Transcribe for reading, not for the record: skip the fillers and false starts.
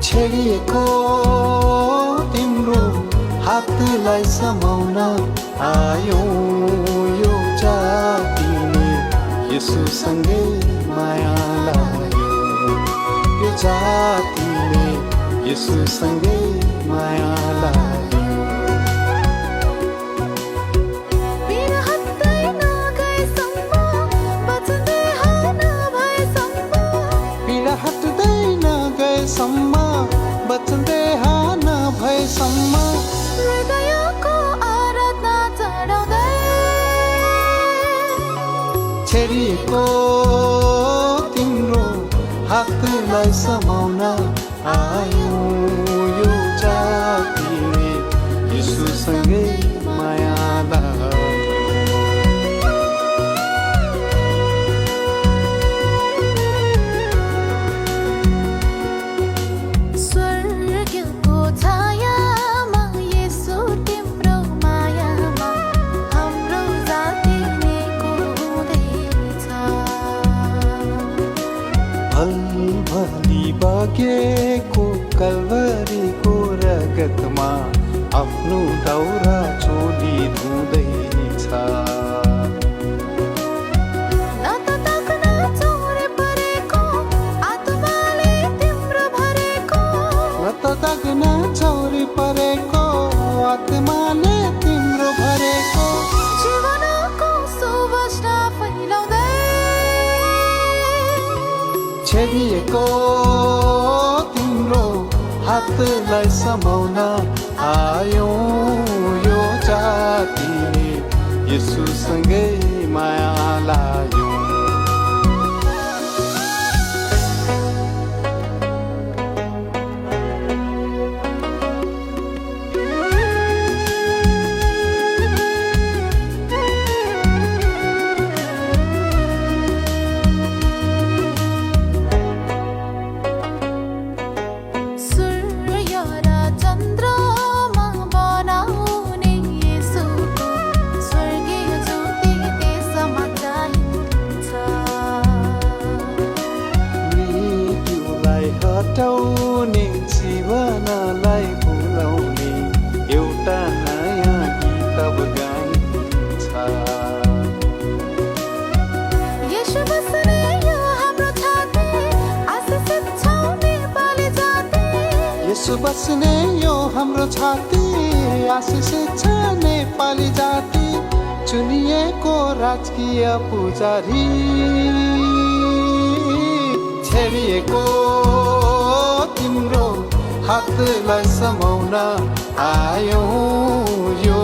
छेडिएको तिम्रो हातलाई समाउन आयो यो जातिले यसुसँगै माया लायो यो जातिले यसुसँगै माया लायो सम्म बच्दै नभएसम्म हृदयको आराधना चढाउँदै छेडिएको तिम्रो हातलाई समाउन आयो यो जातिले यसुसँगै माया लायो भली बगेको कल्वरीको रगतमा आफ्नो दाउरा चोली धुँदैछ न त ताक्न चौरे परेको आत्माले तिम्रो भरेको न त ताक्न चौरे परेको आत्माले तिम्रो भरेको जीवनको सुवासना फैलाउँदै छेडिएको तिम्रो हातलाई समाउन आयो यो जातिले यसुसँगै माया लायो हटाउने जीवनलाई भुलाउने एउटा नयाँ गीत गाइन्छ यसो बस्ने यो हाम्रो छाती आशिषित छौ नेपाली जाति यसो बस्ने यो हाम्रो छाती आशिषित छ नेपाली जाति चुनिएको राजकीय पुजारी छेडिएको तिम्रो हातलाई समाउन आयो यो